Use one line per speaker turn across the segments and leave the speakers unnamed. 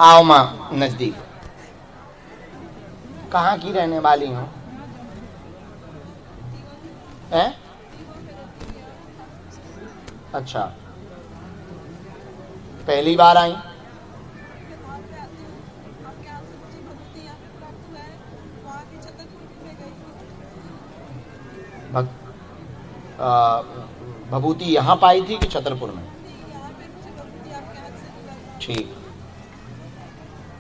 आओ माँ नजदीक। कहाँ की रहने वाली हो? हैं? अच्छा, पहली बार आई? भभूति यहाँ पाई थी कि छतरपुर में? ठीक।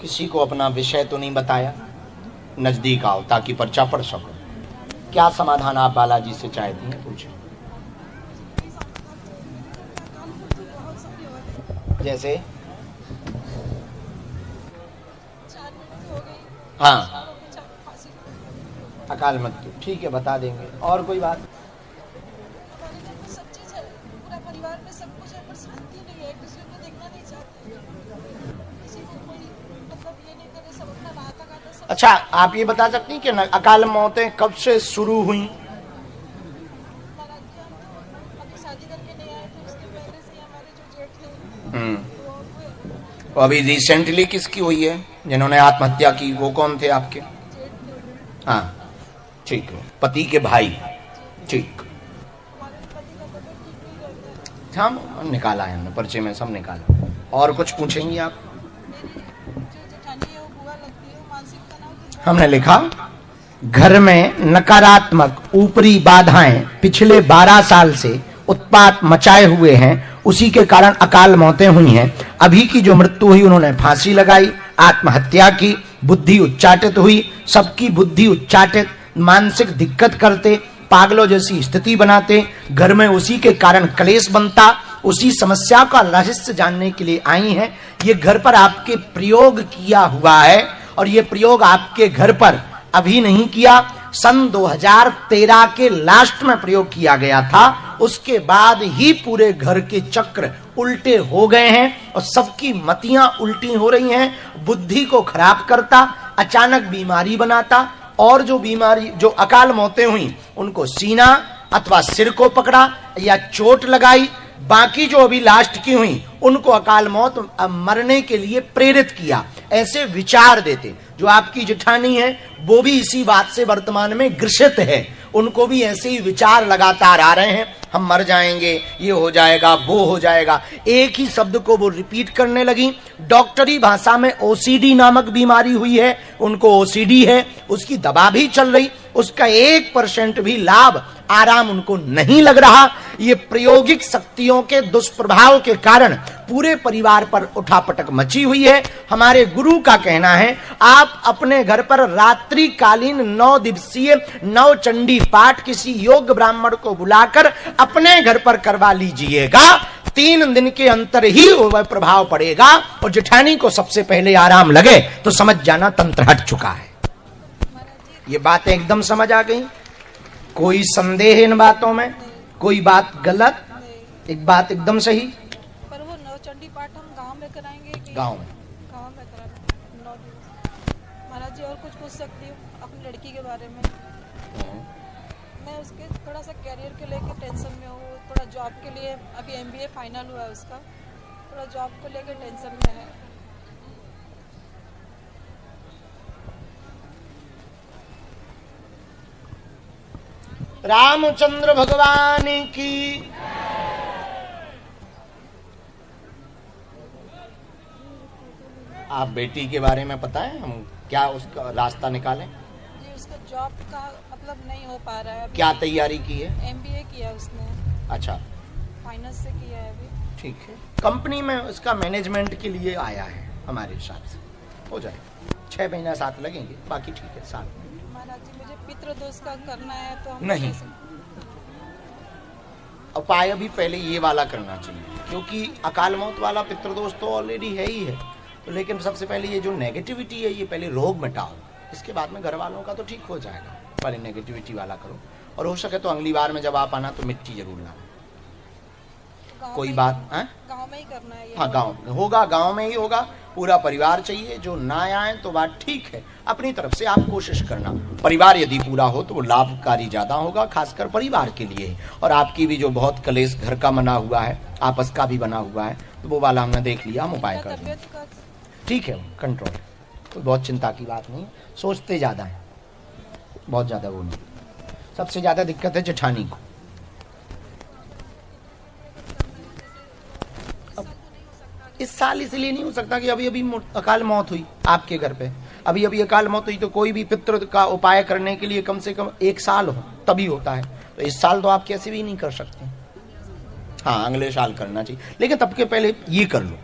किसी को अपना विषय तो नहीं बताया? नजदीक आओ ताकि पर्चा पढ़ सको। क्या समाधान आप बालाजी से चाहती हैं? पूछो। जैसे? हाँ, अकाल मृत्यु, ठीक है, बता देंगे। और कोई बात? अच्छा, आप ये बता सकती हैं कि अकाल मौतें कब से शुरू हुई? तो अभी रिसेंटली किसकी हुई है जिन्होंने आत्महत्या की? वो कौन थे आपके? हाँ, ठीक है, पति के भाई। ठीक, हम निकाला है हमने पर्चे में, सब निकाला। और कुछ पूछेंगी आप? हमने लिखा घर में नकारात्मक ऊपरी बाधाएं पिछले 12 साल से उत्पात मचाए हुए हैं, उसी के कारण अकाल मौतें हुई हैं। अभी की जो मृत्यु हुई, उन्होंने फांसी लगाई, आत्महत्या की, बुद्धि उच्चाटित हुई, सबकी बुद्धि उच्चाटित, मानसिक दिक्कत करते, पागलों जैसी स्थिति बनाते, घर में उसी के कारण क्लेश बनता, उसी समस्या का रहस्य जानने के लिए आई हैं। ये घर पर आपके प्रयोग किया हुआ है और ये प्रयोग आपके घर पर अभी नहीं किया, सन 2013 के लास्ट में प्रयोग किया गया था। उसके बाद ही पूरे घर के चक्र उल्टे हो गए हैं और सबकी मतियां उल्टी हो रही हैं। बुद्धि को खराब करता, अचानक बीमारी बनाता, और जो बीमारी, जो अकाल मौतें हुई, उनको सीना अथवा सिर को पकड़ा या चोट लगाई। बाकी जो अभी लास्ट की हुई, उनको अकाल मौत मरने के लिए प्रेरित किया, ऐसे विचार देते। जो आपकी जेठानी है, वो भी इसी बात से वर्तमान में ग्रसित है, उनको भी ऐसे ही विचार लगातार आ रहे हैं, हम मर जाएंगे, ये हो जाएगा, वो हो जाएगा। एक ही शब्द को वो रिपीट करने लगी। डॉक्टरी भाषा में ओसीडी नामक बीमारी हुई है, उनको ओसीडी है, उसकी दवा भी चल रही, उसका 1% भी लाभ, आराम उनको नहीं लग रहा। ये प्रायोगिक शक्तियों के दुष्प्रभाव के कारण पूरे परिवार पर उठापटक मची हुई है। हमारे गुरु का कहना है, आप अपने घर पर रात्रिकालीन 9 दिवसीय नवचंडी पाठ किसी योग्य ब्राह्मण को बुलाकर अपने घर पर करवा लीजिएगा। 3 दिन के अंतर ही वह प्रभाव पड़ेगा और जेठानी को सबसे पहले आराम लगे तो समझ जाना तंत्र हट चुका है। ये बातें एकदम समझ आ गई? कोई संदेह इन बातों में? कोई बात गलत? एक बात एकदम सही।
पर वो नवचंडी पाठ हम गांव में कराएंगे कि
गांव में
कराएंगे 9 दिन? महाराज जी, और कुछ पूछ सकती हूँ अपनी लड़की के बारे में? मैं उसके थोड़ा सा कैरियर के लेके टेंशन में हूँ, थोड़ा जॉब के लिए, अभी MBA फाइनल हुआ है उसका, थोड़ा जॉब को लेकर टेंशन में है।
रामचंद्र भगवान की। आप बेटी के बारे में पता है, हम क्या उसका रास्ता निकालें?
जी, उसका जॉब का मतलब नहीं हो पा रहा है।
क्या तैयारी की है?
MBA किया उसने।
अच्छा,
फाइनेंस से किया है अभी।
ठीक है, कंपनी में उसका मैनेजमेंट के लिए आया है, हमारे हिसाब से हो जाएगा। 6 महीना साथ लगेंगे, बाकी ठीक है साथ में।
महाराज जी, मुझे पितृदोष का करना है तो
नहीं, उपाय भी पहले ये वाला करना चाहिए, क्योंकि अकाल मौत वाला पितृदोष तो ऑलरेडी है ही है। तो लेकिन सबसे पहले ये जो नेगेटिविटी है, ये पहले रोग मिटाओ, इसके बाद में घर वालों का तो ठीक हो जाएगा। पहले नेगेटिविटी वाला करो, और हो सके तो अगली बार में जब आप आना तो मिट्टी जरूर लाना। कोई बात है,
गांव में ही करना है।
हाँ, गांव में होगा, गांव में ही होगा। पूरा परिवार चाहिए, जो ना आए तो बात ठीक है, अपनी तरफ से आप कोशिश करना। परिवार यदि पूरा हो तो वो लाभकारी ज्यादा होगा, खासकर परिवार के लिए। और आपकी भी जो बहुत कलेश घर का बना हुआ है, आपस का भी बना हुआ है, तो वो वाला हमने देख लिया, हम उपाय कर देंगे। ठीक है, कंट्रोल, कोई बहुत चिंता की बात नहीं, सोचते ज्यादा है, बहुत ज्यादा वो नहीं। सबसे ज्यादा दिक्कत है जेठानी को। इस साल इसलिए नहीं हो सकता कि अभी अभी अकाल मौत हुई आपके घर पे, अभी अभी अकाल मौत हुई, तो कोई भी पितृ का उपाय करने के लिए कम से कम 1 साल हो तभी होता है। तो इस साल तो आप कैसे भी नहीं कर सकते, हाँ अगले साल करना चाहिए, लेकिन तब के पहले ये कर लो,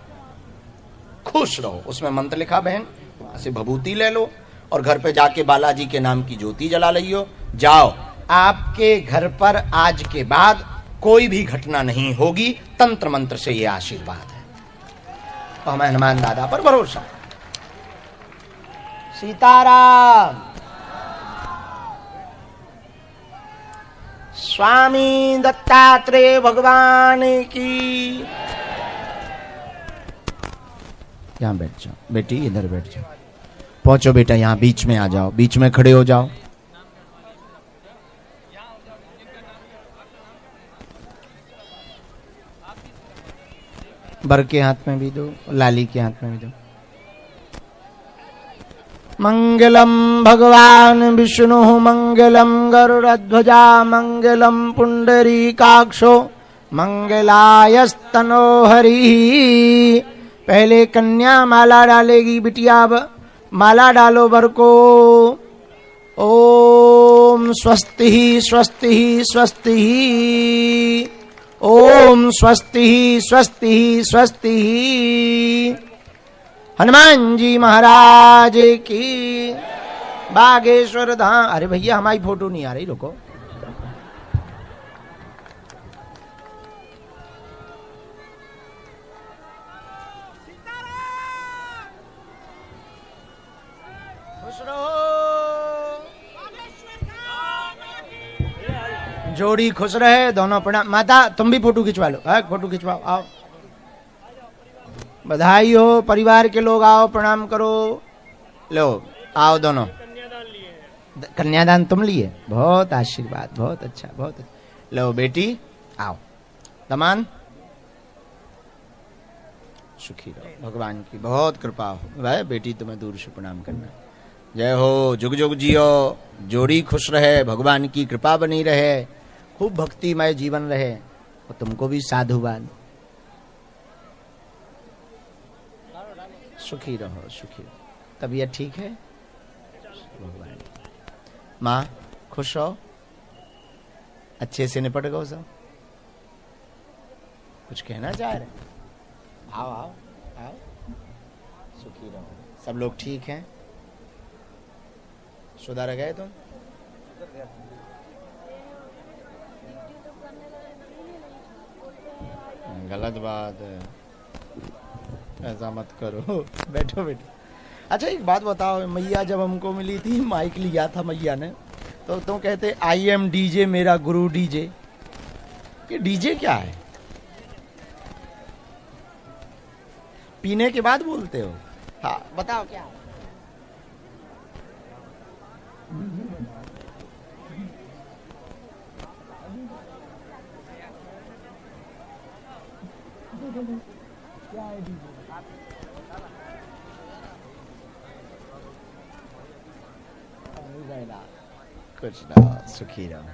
खुश रहो। उसमें मंत्र लिखा बहन, वहां से भभूति ले लो और घर पे जाके बालाजी के नाम की ज्योति जला लियो, जाओ। आपके घर पर आज के बाद कोई भी घटना नहीं होगी, तंत्र मंत्र से ये आशीर्वाद है। तो हमें हनुमान दादा पर भरोसा। सीताराम। स्वामी दत्तात्रेय भगवान की। यहां बैठ जाओ बेटी, इधर बैठ जाओ। पहुंचो बेटा, यहां बीच में आ जाओ, बीच में खड़े हो जाओ। बर के हाथ में भी दो, लाली के हाथ में भी दो। मंगलम भगवान विष्णु मंगलम गरुड़ध्वजा मंगलम पुंडरीकाक्षो मंगलायस्तनो हरि। पहले कन्या माला डालेगी बिटिया, माला डालो बर को। ओम स्वस्ति स्वस्ति स्वस्ति, ओम स्वस्ति स्वस्ति स्वस्ति। हनुमान जी महाराज की। बागेश्वर धाम। अरे भैया हमारी फोटो नहीं आ रही, रुको। खुश रहो, जोड़ी खुश रहे, दोनों प्रणाम। माता तुम भी फोटो खिंचवा लो, फोटो खिंचवाओ, आओ। बधाई हो, परिवार के लोग आओ, प्रणाम करो। लो आओ दोनों। कन्यादान तुम लिए, बहुत आशीर्वाद, बहुत अच्छा, बहुत अच्छा। लो बेटी आओ। दमान सुखी रहो, भगवान की बहुत कृपा हो। भाई बेटी तुम्हें दूर से प्रणाम करना। जय हो, जुग जुग जियो, जोड़ी खुश रहे, भगवान की कृपा बनी रहे, खूब भक्तिमय जीवन रहे, और तुमको भी साधुवाद। सुखी रहो, सुखी रहो। तबीयत ठीक है? भगवान। माँ खुश हो, अच्छे से निपट गो सब। कुछ कहना चाह रहे? आओ आओ आओ, सुखी रहो। सब लोग ठीक हैं? सुधार गए तुम? गलत बात है, ऐसा मत करो। बैठो बैठो। अच्छा एक बात बताओ, मैया जब हमको मिली थी, माइक लिया था मैया ने, तो तुम कहते आई एम डीजे, मेरा गुरु डीजे। ये डीजे क्या है? पीने के बाद बोलते हो? हाँ बताओ क्या। क्या है डीजे? कुछ ना, सुखी रहो।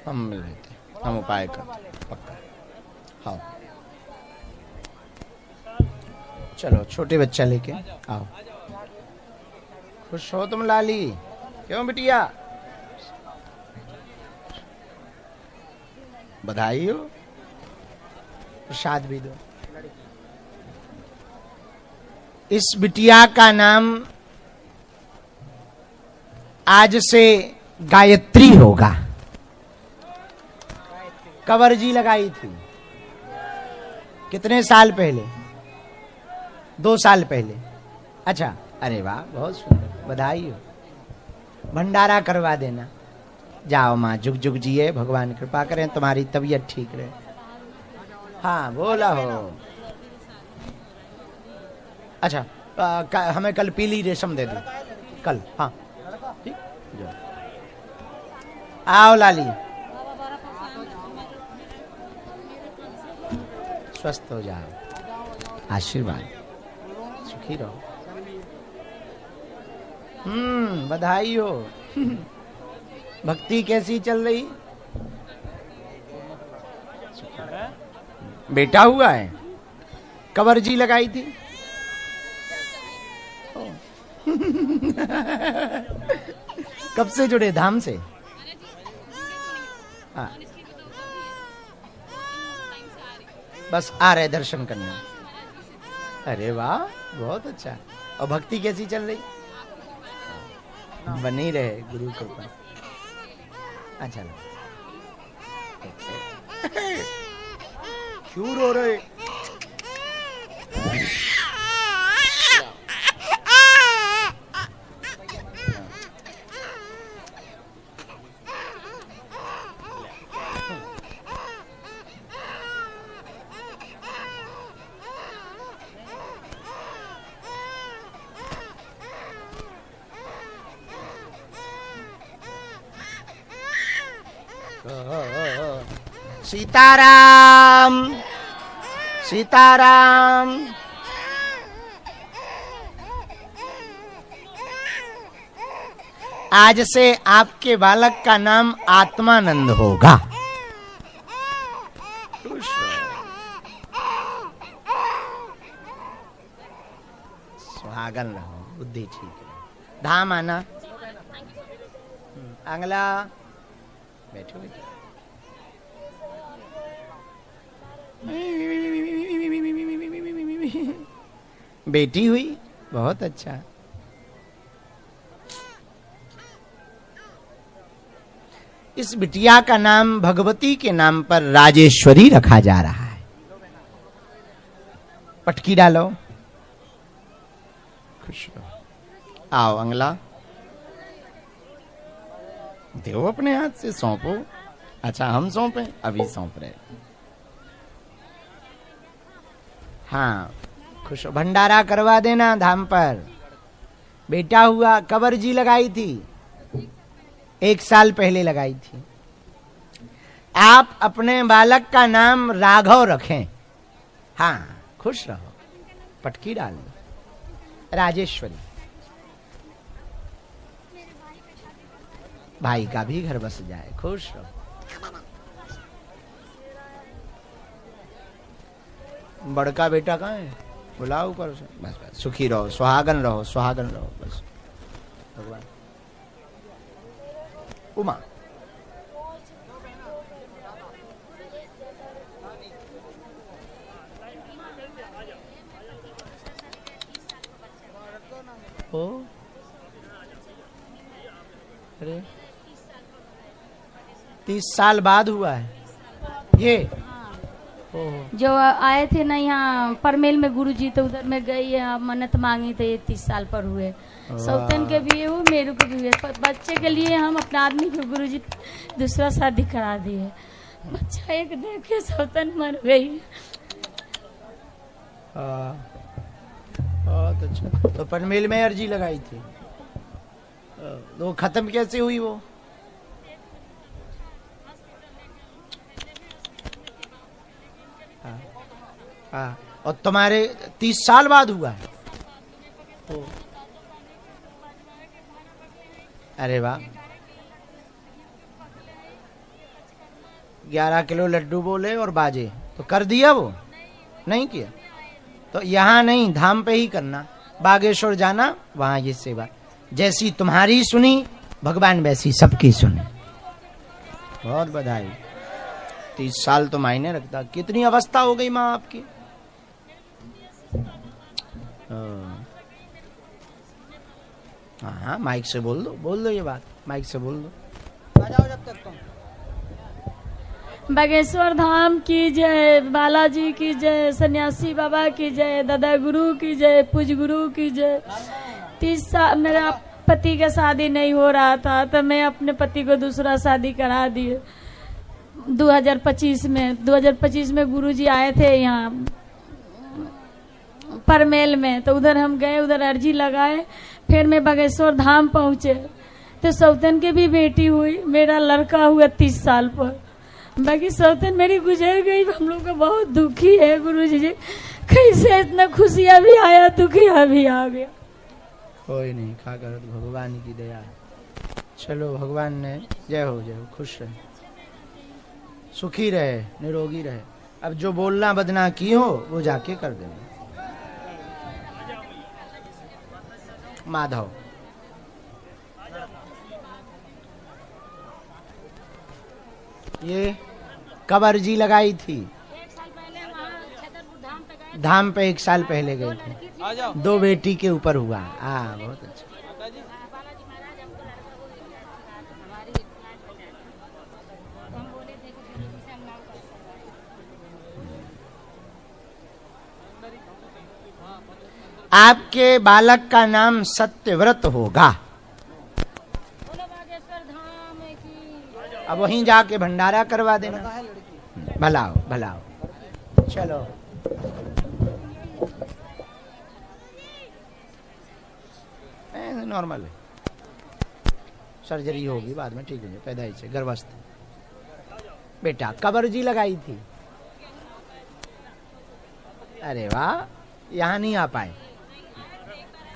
हम मिल लेते, हम उपाय करते पक्का। हाँ चलो, छोटे बच्चा लेके आओ। खुश हो तुम लाली? क्यों बिटिया? बधाई हो, प्रसाद भी दो। इस बिटिया का नाम आज से गायत्री होगा। कवर जी लगाई थी कितने साल पहले? 2 साल पहले। अच्छा, अरे वाह, बहुत सुंदर, बधाई हो। भंडारा करवा देना। जाओ माँ, जुग जुग जिए, भगवान कृपा करें, तुम्हारी तबीयत ठीक रहे। हाँ बोला हो। अच्छा हमें कल पीली रेशम दे दो कल। हाँ ठीक, जो आओ लाली, स्वस्थ हो जाओ, आशीर्वाद, सुखी रहो। बधाई हो। भक्ति कैसी चल रही? बेटा हुआ है? कब अर्जी लगाई थी? कब से जुड़े धाम से? हाँ, बस आ रहे दर्शन करने। अरे वाह, बहुत अच्छा। और भक्ति कैसी चल रही? बनी रहे गुरु कृपा। अच्छा क्यों रो रहे? सीताराम सीताराम। आज से आपके बालक का नाम आत्मानंद होगा। सुहागन रहो, बुद्धि ठीक है। धाम आना। अगला बैठो बैठो। बेटी हुई, बहुत अच्छा। इस बिटिया का नाम भगवती के नाम पर राजेश्वरी रखा जा रहा है। पटकी डालो, खुश रहो। आओ अंगला दो, अपने हाथ से सौंपो। अच्छा हम सौंपे? अभी सौंप रहे। हाँ, खुश। भंडारा करवा देना धाम पर। बेटा हुआ, कब अर्जी लगाई थी? 1 साल पहले लगाई थी। आप अपने बालक का नाम राघव रखें। हाँ, खुश रहो। पटकी डाल दो। राजेश्वरी। भाई का भी घर बस जाए, खुश रहो। बड़का बेटा कहाँ है? बुलाओ ऊपर से। बस बस, सुखी रहो, सुहागन रहो, सुहागन रहो बस। भगवान। उमा ओ, अरे 30 साल बाद हुआ है ये।
जो आए थे ना यहाँ परमेल में गुरुजी, तो उधर में गई, मन्नत मांगी थे। 30 साल पर हुए। सौतन के भी हुए, मेरे को भी हुए। बच्चे के लिए हम अपना आदमी को गुरुजी दूसरा शादी करा दिए। बच्चा एक देखे सौतन मर गई।
बहुत अच्छा। तो परमेल में अर्जी लगाई थी, तो खत्म कैसे हुई वो? हाँ, और तुम्हारे 30 साल बाद हुआ है? अरे वाह। 11 किलो लड्डू बोले और बाजे, तो कर दिया वो? नहीं किया तो यहाँ नहीं, धाम पे ही करना। बागेश्वर जाना, वहां ये सेवा। जैसी तुम्हारी सुनी भगवान, वैसी सबकी सुनी। बहुत बधाई। 30 साल तो मायने रखता। कितनी अवस्था हो गई माँ आपकी? हाँ, माइक से बोल दो ये बात, माइक से बोल दो। आ जाओ जब तक तुम।
बागेश्वर धाम की जय, बालाजी की जय, सन्यासी बाबा की जय, दादा गुरु की जय, पूज गुरु की जय। 30 साल मेरा पति का शादी नहीं हो रहा था, तो मैं अपने पति को दूसरा शादी करा दिए 2025 में गुरुजी आए थे यहाँ परमेल में, तो उधर हम गए, उधर अर्जी लगाए। फिर मैं बागेश्वर धाम पहुँचे, तो सौतन के भी बेटी हुई, मेरा लड़का हुआ 30 साल पर। बाकी सौतन मेरी गुजर गई, हम लोग का बहुत दुखी है गुरुजी जी। कैसे इतना खुशियाँ भी आया, दुखियाँ भी आ गया।
कोई नहीं, खा कर भगवान की दया। चलो, भगवान ने जय हो, खुश रहे, सुखी रहे, निरोगी रहे। अब जो बोलना बदना की हो वो जाके कर देना। माधव, ये कब अर्जी लगाई थी?
1 साल पहले वहाँ छतरपुर धाम पे गए,
धाम पे 1 साल पहले गए थे। 2 बेटी के ऊपर हुआ। हाँ, बहुत अच्छा।
बालाजी महाराज हमको लड़का को हमारी लाज बचा दी। तो हम बोले थे कि गुरुजी से हम नाम कर
आपके बालक का नाम सत्यव्रत होगा।
बोलो बागेश्वर धाम की।
अब वहीं जाके भंडारा करवा देना। भलाओ भलाओ। चलो, नॉर्मल है, सर्जरी होगी बाद में, ठीक हो जाए। पैदाइश से गर्भस्थ। बेटा कब अर्जी लगाई थी? अरे वाह, यहाँ नहीं आ पाए?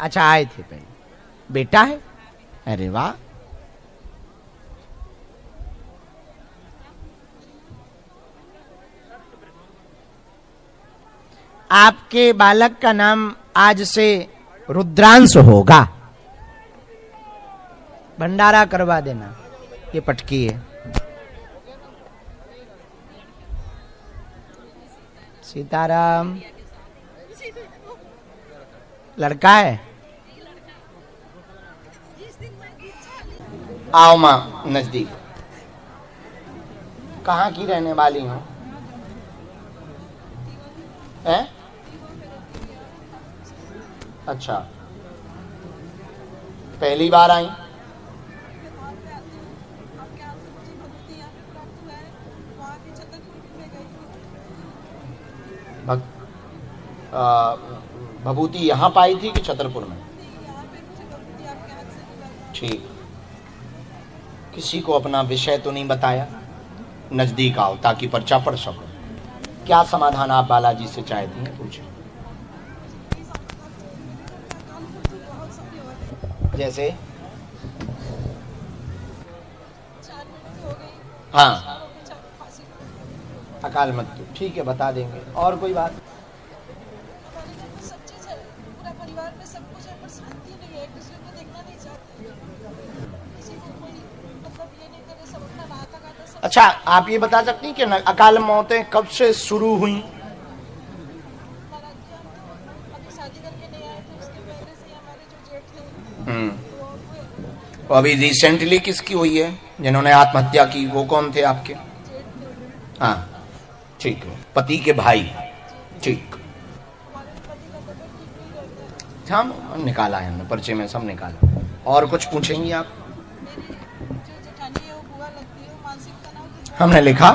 अच्छा, आए थे पहले। बेटा है? अरे वाह। आपके बालक का नाम आज से रुद्रांश होगा। भंडारा करवा देना। ये पटकी है। सीताराम। लड़का है? आओ माँ, नजदीक। कहाँ की रहने वाली हो? हैं? अच्छा, पहली बार आई? भभूति यहाँ पाई थी कि छतरपुर में? ठीक। किसी को अपना विषय तो नहीं बताया? नजदीक आओ ताकि पर्चा पढ़ सको। क्या समाधान आप बालाजी से चाहती हैं, पूछे। जैसे? हाँ, अकाल मृत्यु, ठीक है, बता देंगे। और कोई बात?
सब चीज है, पूरा परिवार में सब कुछ है, पर शांति नहीं है, एक दूसरे को देखना नहीं चाहते, किसी को कोई मतलब ये नहीं करे, सब अपना राता गाता सब।
अच्छा, आप ये बता सकती हैं कि अकाल मौतें कब से शुरू हुई?
महाराज जी, हम तो अभी शादी करके नहीं आए थे, उसके पहले से हमारे जो जेठ थे
तो अभी रिसेंटली किसकी हुई है जिन्होंने आत्महत्या की? वो कौन थे आपके? हाँ, ठीक है, पति के भाई। ठीक, हम निकाला है, हमने पर्चे में सब निकाला। और कुछ पूछेंगी आप? हमने लिखा,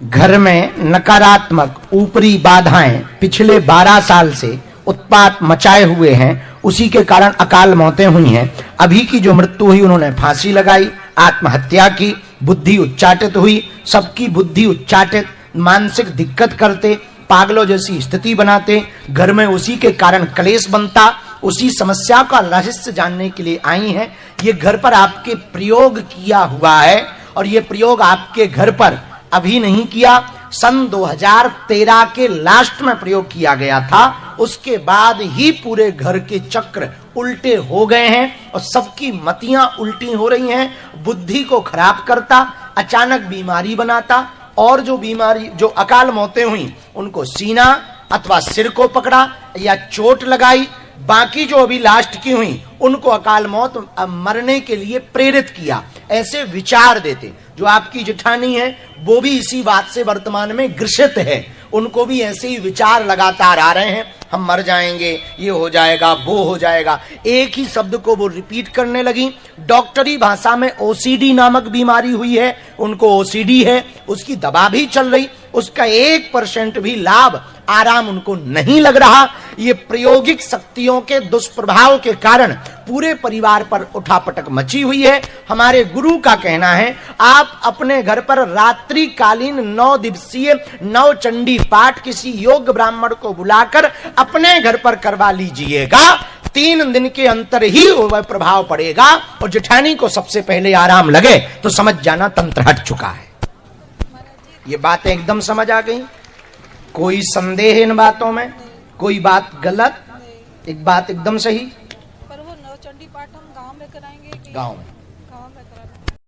घर में नकारात्मक ऊपरी बाधाएं पिछले 12 साल से उत्पात मचाए हुए हैं, उसी के कारण अकाल मौतें हुई हैं। अभी की जो मृत्यु हुई, उन्होंने फांसी लगाई, आत्महत्या की, बुद्धि उच्चाटित हुई, सबकी बुद्धि उच्चाटित, मानसिक दिक्कत करते, पागलों जैसी स्थिति बनाते, घर में उसी के कारण क्लेश बनता। उसी समस्या का रहस्य जानने के लिए आई हैं। ये घर पर आपके प्रयोग किया हुआ है, और ये प्रयोग आपके घर पर अभी नहीं किया, सन 2013 के लास्ट में प्रयोग किया गया था। उसके बाद ही पूरे घर के चक्र उल्टे हो गए हैं और सबकी मतियां उल्टी हो रही हैं। बुद्धि को खराब करता, अचानक बीमारी बनाता, और जो बीमारी, जो अकाल मौतें हुई, उनको सीना अथवा सिर को पकड़ा या चोट लगाई। बाकी जो अभी लास्ट की हुई, उनको अकाल मौत मरने के लिए प्रेरित किया। ऐसे विचार देते। जो आपकी जेठानी है, वो भी इसी बात से वर्तमान में ग्रसित है। उनको भी ऐसे ही विचार लगातार आ रहे हैं, हम मर जाएंगे, ये हो जाएगा, वो हो जाएगा। एक ही शब्द को वो रिपीट करने लगी। डॉक्टरी भाषा में ओसीडी नामक बीमारी हुई है, उनको ओसीडी है, उसकी दवा भी चल रही, उसका 1% भी लाभ आराम उनको नहीं लग रहा। ये प्रायोगिक शक्तियों के दुष्प्रभाव के कारण पूरे परिवार पर उठापटक मची हुई है। हमारे गुरु का कहना है आप अपने घर पर रात्रिकालीन 9 दिवसीय नवचंडी पाठ किसी योग्य ब्राह्मण को बुलाकर अपने घर पर करवा लीजिएगा। 3 दिन के अंतर ही वह प्रभाव पड़ेगा और जेठानी को सबसे पहले आराम लगे तो समझ जाना तंत्र हट चुका है। ये बातें एकदम समझ आ गई? कोई संदेह इन बातों में? कोई बात गलत? एक बात एकदम सही।
पर वो नवचंडी पाठ हम गांव में कराएंगे कि
गांव में